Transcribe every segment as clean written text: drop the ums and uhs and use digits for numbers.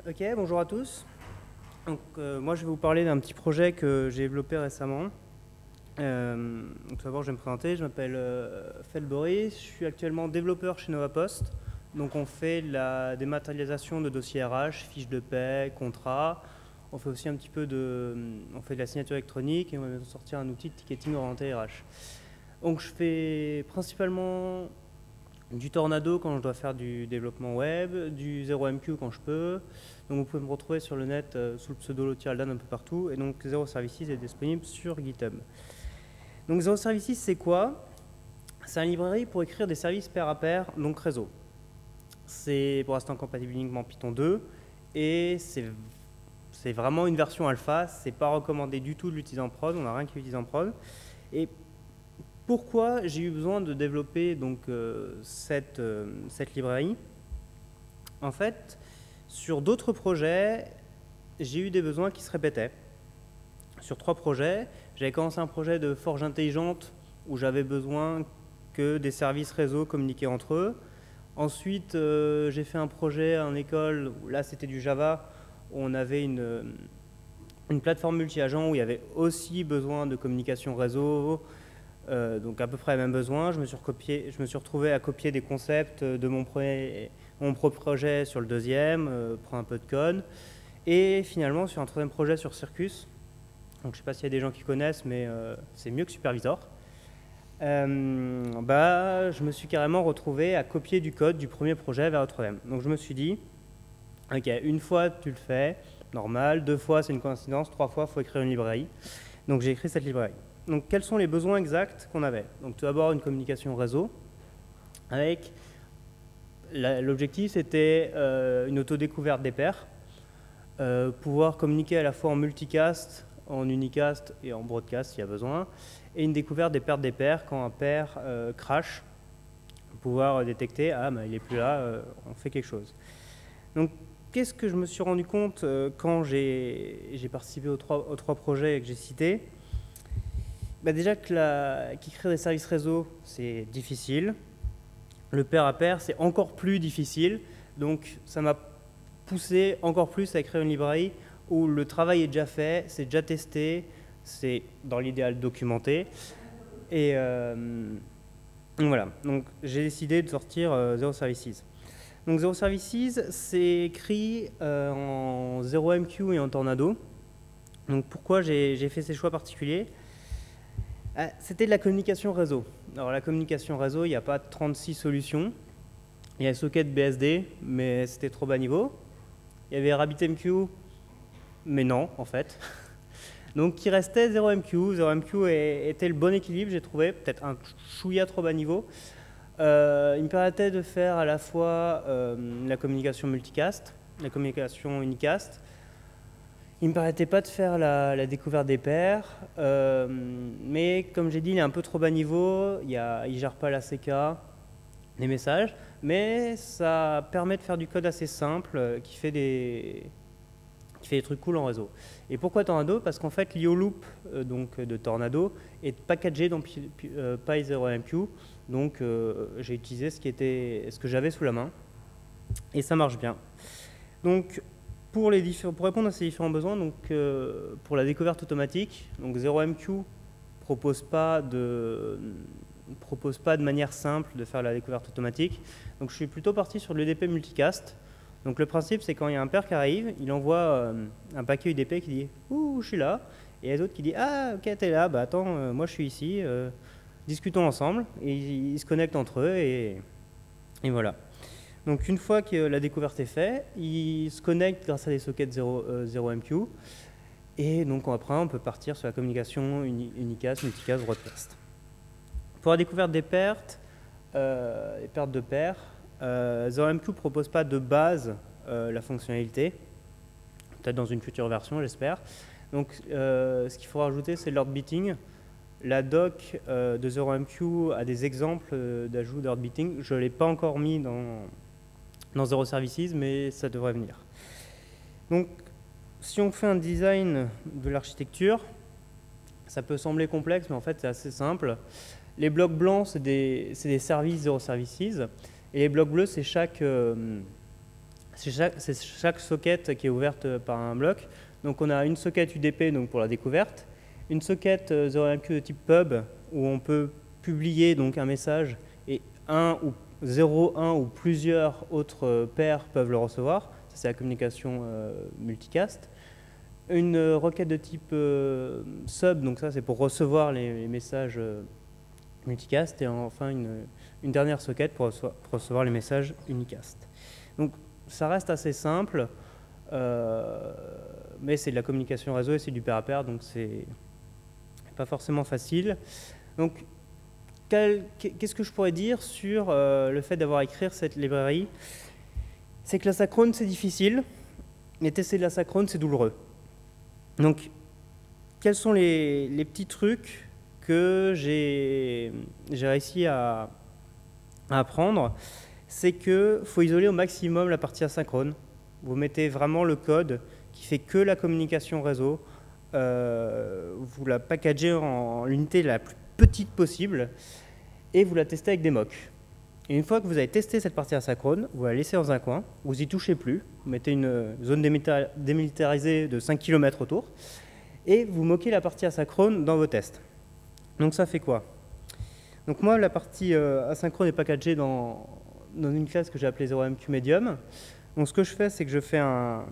Ok, bonjour à tous. Donc, moi, je vais vous parler d'un petit projet que j'ai développé récemment. Tout d'abord, je vais me présenter. Je m'appelle Fel Boris. Je suis actuellement développeur chez Novapost. Donc, on fait de la dématérialisation de dossiers RH, fiches de paie, contrats. On fait aussi un petit peu on fait de la signature électronique et on va sortir un outil de ticketing orienté RH. Donc, je fais principalement du Tornado quand je dois faire du développement web, du 0MQ quand je peux. Donc vous pouvez me retrouver sur le net sous le pseudo Lotialdan un peu partout. Et donc Zero Services est disponible sur GitHub. Donc Zero Services, c'est quoi? C'est une librairie pour écrire des services pair à pair, donc réseau. C'est pour l'instant compatible uniquement Python 2 et c'est vraiment une version alpha. C'est pas recommandé du tout de l'utiliser en prod. On n'a rien qui l'utilise en prod. Et pourquoi j'ai eu besoin de développer donc, cette librairie? En fait, sur d'autres projets, j'ai eu des besoins qui se répétaient. Sur 3 projets, j'avais commencé un projet de forge intelligente où j'avais besoin que des services réseau communiquaient entre eux. Ensuite, j'ai fait un projet en école où là c'était du Java, où on avait une plateforme multi-agent où il y avait aussi besoin de communication réseau, donc à peu près les mêmes besoins. Je me suis retrouvé à copier des concepts de mon propre projet sur le deuxième, prendre un peu de code. Et finalement, sur un troisième projet sur Circus, donc je ne sais pas s'il y a des gens qui connaissent, mais c'est mieux que Supervisor, je me suis carrément retrouvé à copier du code du premier projet vers le troisième. Donc je me suis dit, ok, une fois tu le fais, normal, 2 fois c'est une coïncidence, 3 fois il faut écrire une librairie. Donc j'ai écrit cette librairie. Donc quels sont les besoins exacts qu'on avait? Donc tout d'abord une communication réseau, avec l'objectif c'était une autodécouverte des pairs, pouvoir communiquer à la fois en multicast, en unicast et en broadcast s'il y a besoin, et une découverte des pairs quand un pair crash, pouvoir détecter, ah il n'est plus là, on fait quelque chose. Donc qu'est-ce que je me suis rendu compte quand j'ai participé aux trois projets que j'ai cités? Déjà qu'écrire des services réseau, c'est difficile. Le pair à pair, c'est encore plus difficile. Donc ça m'a poussé encore plus à écrire une librairie où le travail est déjà fait, c'est déjà testé, c'est dans l'idéal documenté. Et voilà, donc j'ai décidé de sortir Zero Services. Donc Zero Services, c'est écrit en 0MQ et en Tornado. Donc pourquoi j'ai fait ces choix particuliers? C'était de la communication réseau. Alors la communication réseau, il n'y a pas 36 solutions. Il y a Socket BSD, mais c'était trop bas niveau. Il y avait RabbitMQ, mais non, en fait. Donc il restait 0MQ. 0MQ était le bon équilibre, j'ai trouvé, peut-être un chouïa trop bas niveau. Il me permettait de faire à la fois la communication multicast, la communication unicast. Il ne me permettait pas de faire la découverte des pairs, mais comme j'ai dit, il est un peu trop bas niveau, il ne gère pas la CK, les messages, mais ça permet de faire du code assez simple qui fait des trucs cool en réseau. Et pourquoi Tornado? Parce qu'en fait, l'IO-loop de Tornado est packagé dans Py0MQ, donc j'ai utilisé ce que j'avais sous la main, et ça marche bien. Donc, pour répondre à ces différents besoins, donc, pour la découverte automatique, donc 0MQ propose pas de manière simple de faire la découverte automatique. Donc je suis plutôt parti sur l'UDP multicast. Donc le principe, c'est quand il y a un pair qui arrive, il envoie un paquet UDP qui dit « Ouh, je suis là », et il y a d'autres qui disent « Ah, ok, t'es là, attends, moi je suis ici, discutons ensemble », et ils se connectent entre eux, et voilà. Donc une fois que la découverte est faite, ils se connectent grâce à des sockets 0MQ, et donc après on peut partir sur la communication unicast, multicast, broadcast. Pour la découverte des pertes de pairs, 0MQ ne propose pas de base la fonctionnalité, peut-être dans une future version, j'espère. Donc ce qu'il faut rajouter, c'est l'ord beating. La doc de 0MQ a des exemples d'ajout d'ord beating. Je ne l'ai pas encore mis dans Zero Services, mais ça devrait venir. Donc si on fait un design de l'architecture, ça peut sembler complexe, mais en fait c'est assez simple. Les blocs blancs, c'est des services Zero Services, et les blocs bleus, c'est chaque c'est chaque socket qui est ouverte par un bloc. Donc on a une socket UDP donc pour la découverte, une socket 0MQ de type pub où on peut publier donc un message et 0, 1 ou plusieurs autres paires peuvent le recevoir. Ça, c'est la communication multicast. Une requête de type sub, donc ça c'est pour recevoir les messages multicast. Et enfin une dernière socket pour recevoir les messages unicast. Donc ça reste assez simple. Mais c'est de la communication réseau et c'est du pair à pair, donc c'est pas forcément facile. Donc, qu'est-ce que je pourrais dire sur le fait d'avoir écrit cette librairie? C'est que l'asynchrone, c'est difficile, mais tester de l'asynchrone, c'est douloureux. Donc, quels sont les petits trucs que j'ai réussi à apprendre? C'est qu'il faut isoler au maximum la partie asynchrone. Vous mettez vraiment le code qui fait que la communication réseau. Vous la packagez en l'unité la plus petite possible et vous la testez avec des mocks. Et une fois que vous avez testé cette partie asynchrone, vous la laissez dans un coin, vous n'y touchez plus, vous mettez une zone démilitarisée de 5 km autour et vous moquez la partie asynchrone dans vos tests. Donc ça fait quoi? Donc moi, la partie asynchrone est packagée dans une classe que j'ai appelée 0MQ Medium. Donc ce que je fais, c'est que je fais un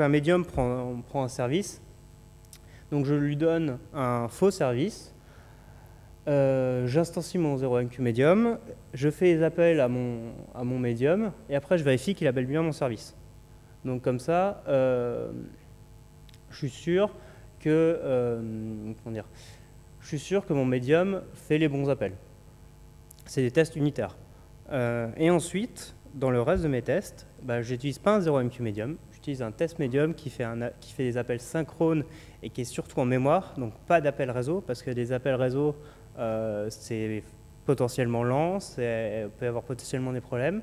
médium prend un service. Donc je lui donne un faux service. J'instancie mon 0MQ Medium. Je fais les appels à mon médium. Et après, je vérifie qu'il appelle bien mon service. Donc comme ça, je suis sûr que mon médium fait les bons appels. C'est des tests unitaires. Et ensuite, dans le reste de mes tests, je n'utilise pas un 0MQ Medium, j'utilise un test Medium qui fait des appels synchrones et qui est surtout en mémoire, donc pas d'appels réseau, parce que des appels réseau, c'est potentiellement lent, peut y avoir potentiellement des problèmes.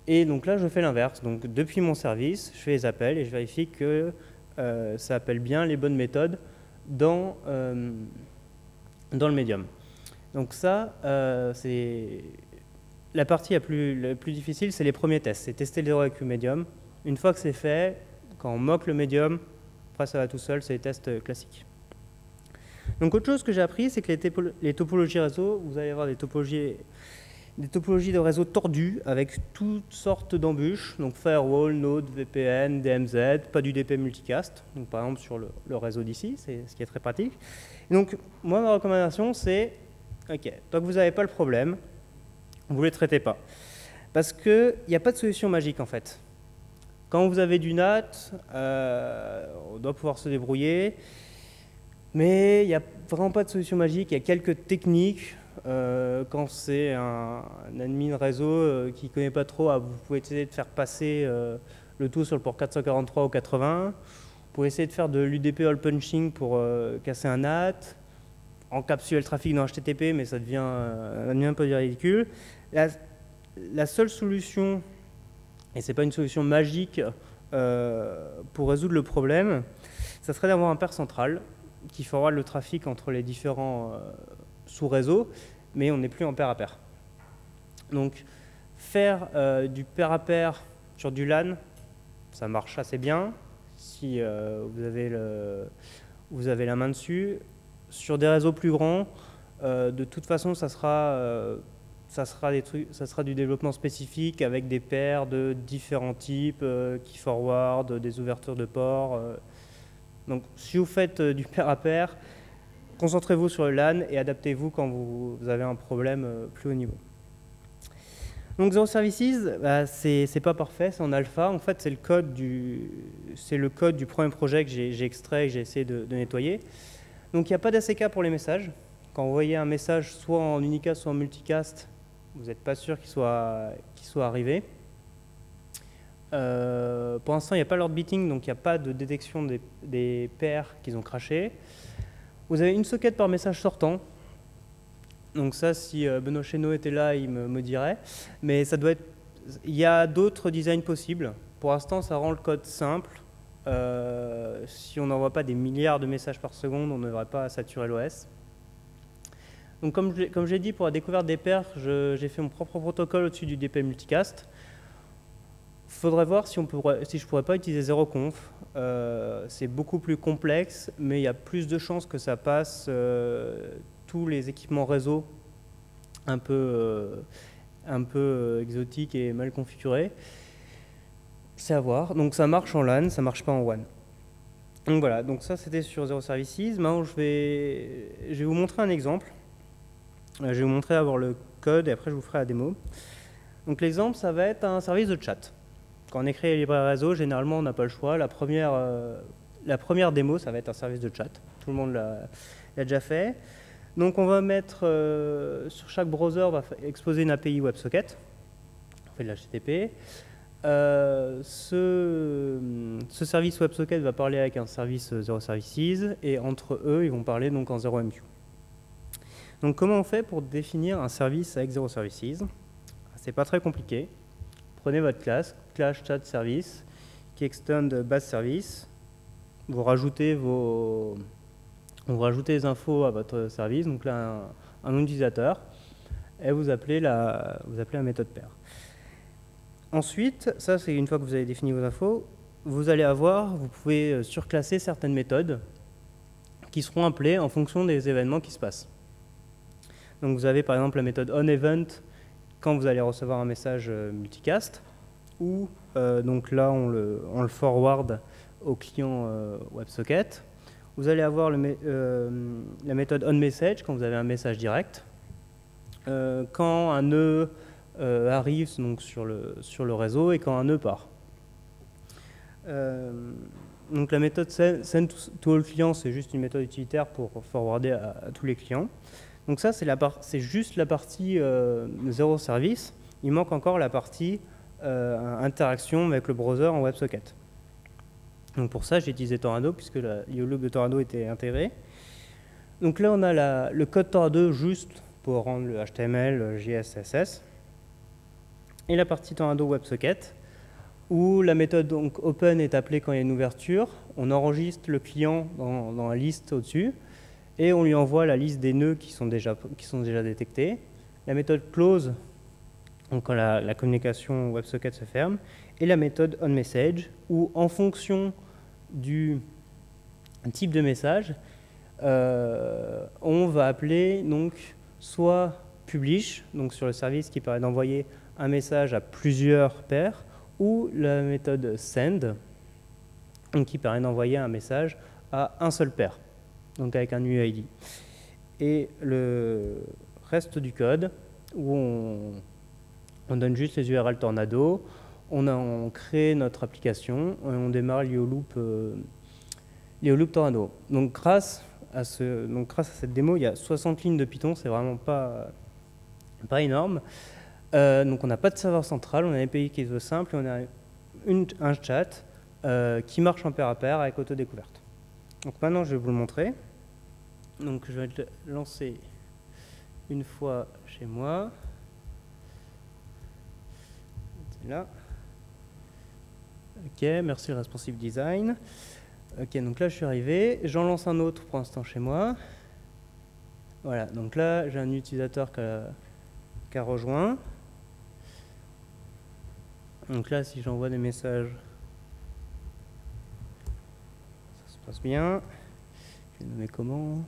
Et donc là, je fais l'inverse. Donc depuis mon service, je fais les appels et je vérifie que ça appelle bien les bonnes méthodes dans le Medium. Donc ça, c'est... La partie la plus difficile, c'est les premiers tests. C'est tester le 0MQ Medium. Une fois que c'est fait, quand on moque le Medium, après ça va tout seul, c'est les tests classiques. Donc autre chose que j'ai appris, c'est que les topologies réseau, vous allez avoir des topologies de réseau tordues avec toutes sortes d'embûches. Donc firewall, node, VPN, DMZ, pas du DP multicast. Donc par exemple sur le réseau d'ici, c'est ce qui est très pratique. Et donc moi, ma recommandation, c'est, ok, tant que vous n'avez pas le problème, vous ne les traitez pas. Parce qu'il n'y a pas de solution magique, en fait. Quand vous avez du NAT, on doit pouvoir se débrouiller, mais il n'y a vraiment pas de solution magique. Il y a quelques techniques. Quand c'est un admin réseau qui ne connaît pas trop, vous pouvez essayer de faire passer le tout sur le port 443 ou 80. Vous pouvez essayer de faire de l'UDP hole punching pour casser un NAT. Encapsuler le trafic dans HTTP, mais ça devient un peu ridicule. La seule solution, et ce n'est pas une solution magique pour résoudre le problème, ça serait d'avoir un pair central qui forward le trafic entre les différents sous-réseaux, mais on n'est plus en pair à pair. Donc, faire du pair à pair sur du LAN, ça marche assez bien si vous avez la main dessus. Sur des réseaux plus grands, de toute façon, ça sera du développement spécifique avec des paires de différents types qui forward, des ouvertures de ports. Donc, si vous faites du pair à pair, concentrez-vous sur le LAN et adaptez-vous quand vous avez un problème plus haut niveau. Donc, Zero Services, c'est pas parfait, c'est en alpha. En fait, c'est le code du premier projet que j'ai extrait et que j'ai essayé de nettoyer. Donc il n'y a pas d'ACK pour les messages. Quand vous voyez un message soit en unicast soit en multicast, vous n'êtes pas sûr qu'il soit arrivé. Pour l'instant, il n'y a pas l'ord beating, donc il n'y a pas de détection des paires qu'ils ont crashé. Vous avez une socket par message sortant. Donc ça, si Benoît Chénaud était là, il me dirait. Mais ça doit être... Il y a d'autres designs possibles. Pour l'instant, ça rend le code simple. Si on n'envoie pas des milliards de messages par seconde, on ne devrait pas saturer l'OS. Donc comme j'ai dit, pour la découverte des paires, j'ai fait mon propre protocole au-dessus du DP multicast. Il faudrait voir si je pourrais pas utiliser zeroconf. C'est beaucoup plus complexe, mais il y a plus de chances que ça passe tous les équipements réseau un peu exotiques et mal configurés. C'est à voir. Donc ça marche en LAN, ça marche pas en WAN. Donc voilà, donc ça c'était sur Zero Services. Maintenant je vais vous montrer un exemple. Je vais vous montrer d'abord le code et après je vous ferai la démo. Donc l'exemple, ça va être un service de chat. Quand on écrit les librairies réseau, généralement on n'a pas le choix. La première démo, ça va être un service de chat. Tout le monde l'a déjà fait. Donc on va mettre sur chaque browser, on va exposer une API WebSocket. On fait de l'HTTP. Ce service WebSocket va parler avec un service Zero Services et entre eux, ils vont parler donc en 0MQ. Donc comment on fait pour définir un service avec Zero Services? C'est pas très compliqué. Prenez votre classe chat service qui extend base service. Vous rajoutez les infos à votre service, donc là un nom d'utilisateur, et vous appelez la méthode pair. Ensuite, ça c'est une fois que vous avez défini vos infos, vous pouvez surclasser certaines méthodes qui seront appelées en fonction des événements qui se passent. Donc vous avez par exemple la méthode onEvent quand vous allez recevoir un message multicast, ou donc là on le forward au client WebSocket. Vous allez avoir la méthode onMessage quand vous avez un message direct. Quand un nœud arrive donc, sur le réseau et quand un nœud part. Donc la méthode send to all clients, c'est juste une méthode utilitaire pour forwarder à tous les clients. Donc ça, c'est juste la partie zéro service. Il manque encore la partie interaction avec le browser en WebSocket. Donc pour ça, j'ai utilisé Tornado, puisque l'IO-loop de Tornado était intégré. Donc là, on a le code Tornado juste pour rendre le HTML, JS, CSS. Et la partie Tornado WebSocket, où la méthode donc, open est appelée quand il y a une ouverture. On enregistre le client dans la liste au-dessus. Et on lui envoie la liste des nœuds qui sont déjà détectés. La méthode close, donc quand la communication WebSocket se ferme. Et la méthode onMessage, où en fonction du type de message, on va appeler donc soit publish, donc sur le service qui permet d'envoyer un message à plusieurs pairs, ou la méthode send, donc qui permet d'envoyer un message à un seul pair, donc avec un UID. Et le reste du code, où on donne juste les URL Tornado, on crée notre application et on démarre l'IO-loop Tornado. Donc grâce à cette démo, il y a 60 lignes de Python, c'est vraiment pas énorme. Donc on n'a pas de serveur central, on a une API qui est simple et on a un chat qui marche en pair à pair avec autodécouverte. Donc maintenant je vais vous le montrer. Donc je vais le lancer une fois chez moi. C'est là. Ok, merci le responsive design. Ok, donc là je suis arrivé, j'en lance un autre pour l'instant chez moi. Voilà, donc là j'ai un utilisateur qui a rejoint. Donc là si j'envoie des messages, ça se passe bien. Je vais nommer comment.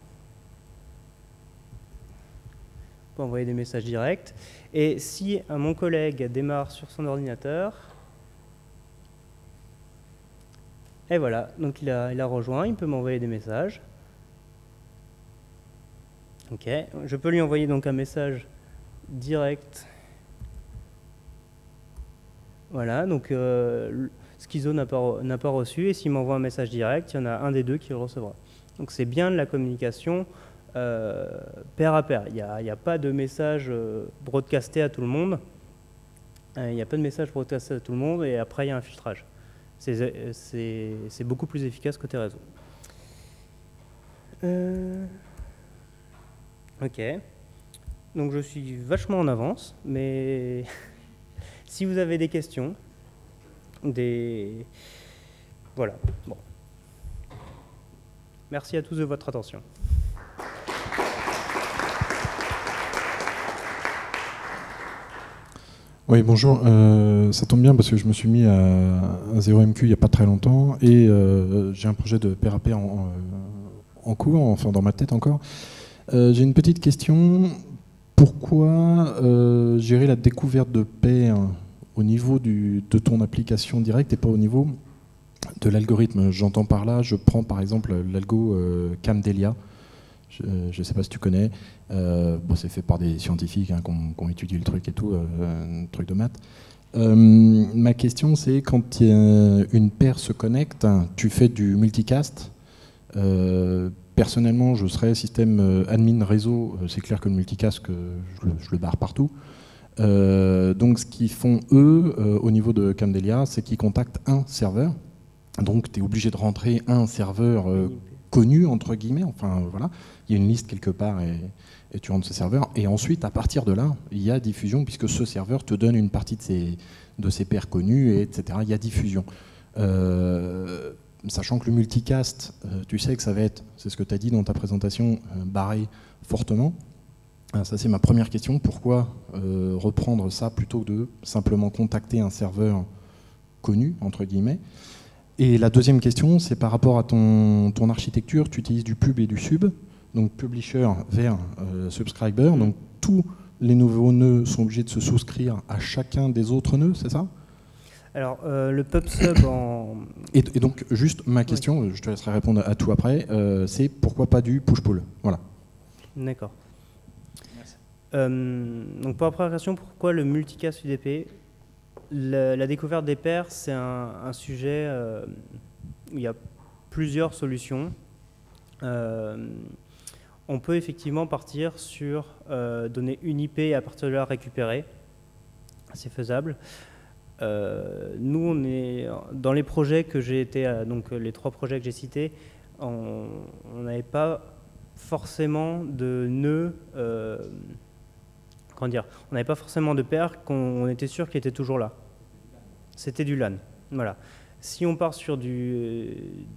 On peut envoyer des messages directs. Et si mon collègue démarre sur son ordinateur, et voilà, donc il a rejoint, il peut m'envoyer des messages. Ok, je peux lui envoyer donc un message direct. Voilà, donc Schizo n'a pas reçu, et s'il m'envoie un message direct, il y en a un des deux qui le recevra. Donc c'est bien de la communication pair à pair. Il n'y a pas de message broadcasté à tout le monde. Il n'y a pas de message broadcasté à tout le monde, et après il y a un filtrage. C'est beaucoup plus efficace côté réseau. Ok. Donc je suis vachement en avance, mais si vous avez des questions, voilà. Bon. Merci à tous de votre attention. Oui, bonjour. Ça tombe bien parce que je me suis mis à 0MQ il n'y a pas très longtemps et j'ai un projet de PRAP en cours, enfin dans ma tête encore. J'ai une petite question. Pourquoi gérer la découverte de paires au niveau de ton application directe et pas au niveau de l'algorithme? J'entends par là, je prends par exemple l'algo Camdelia. Je ne sais pas si tu connais. Bon, c'est fait par des scientifiques qui ont étudié le truc et tout, un truc de maths. Ma question, c'est quand une paire se connecte, tu fais du multicast. Personnellement, je serais système admin réseau. C'est clair que le multicast, je le barre partout. Donc, ce qu'ils font, eux, au niveau de Camdelia, c'est qu'ils contactent un serveur. Donc, tu es obligé de rentrer un serveur connu, entre guillemets. Enfin, voilà. Il y a une liste quelque part et tu rentres ce serveur. Et ensuite, à partir de là, il y a diffusion, puisque ce serveur te donne une partie de ses pairs connus, etc. Il y a diffusion. Sachant que le multicast, tu sais que ça va être, c'est ce que tu as dit dans ta présentation, barré fortement. Ça, c'est ma première question. Pourquoi reprendre ça plutôt que de simplement contacter un serveur connu, entre guillemets? Et la deuxième question, c'est par rapport à ton architecture. Tu utilises du pub et du sub, donc publisher vers subscriber. Donc tous les nouveaux nœuds sont obligés de se souscrire à chacun des autres nœuds, c'est ça? Alors, le pub-sub en... Et donc, juste ma question, oui. Je te laisserai répondre à tout après, c'est pourquoi pas du push-pull? Voilà. D'accord. Donc, pour la première question, pourquoi le multicast UDP? La découverte des pairs, c'est un sujet où il y a plusieurs solutions. On peut effectivement partir sur donner une IP et à partir de là récupérer. C'est faisable. Nous, on est dans les projets que j'ai été, donc les 3 projets que j'ai cités, on n'avait pas forcément de nœuds, comment dire, on n'avait pas forcément de pairs qu'on était sûr qu'ils étaient toujours là. C'était du LAN. Voilà. Si on part sur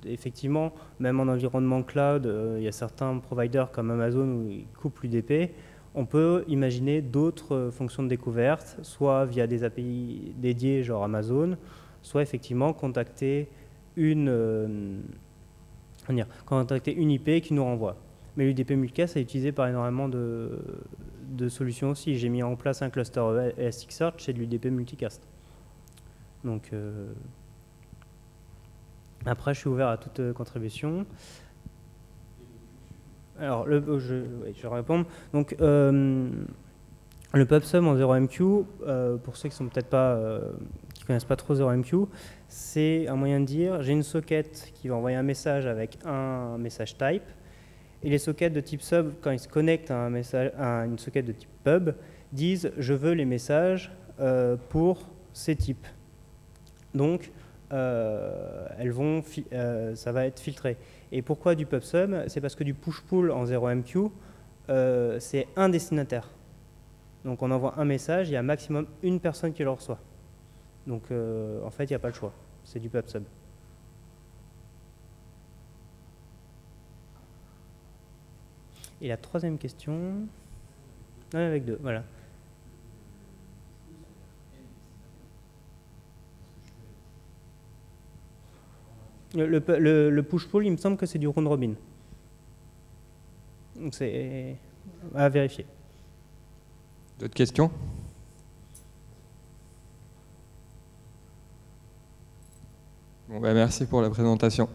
effectivement, même en environnement cloud, il y a certains providers comme Amazon où ils coupent l'UDP. On peut imaginer d'autres fonctions de découverte, soit via des API dédiées, genre Amazon, soit effectivement contacter une IP qui nous renvoie. Mais l'UDP multicast est utilisé par énormément de solutions aussi. J'ai mis en place un cluster Elasticsearch, c'est de l'UDP multicast. Donc, après, je suis ouvert à toute contribution. Alors, je vais répondre. Donc, le pub-sub en 0MQ, pour ceux qui ne connaissent pas trop 0MQ, c'est un moyen de dire j'ai une socket qui va envoyer un message avec un message type. Et les sockets de type sub, quand ils se connectent à une socket de type pub, disent je veux les messages pour ces types. Donc, ça va être filtré. Et pourquoi du pub-sub? C'est parce que du push-pull en 0MQ, c'est un destinataire. Donc on envoie un message, il y a maximum une personne qui le reçoit. Donc en fait, il n'y a pas le choix. C'est du pub-sub. Et la troisième question... Non, avec 2, voilà. Le push-pull, il me semble que c'est du round-robin. Donc c'est à vérifier. D'autres questions? Bon, bah merci pour la présentation.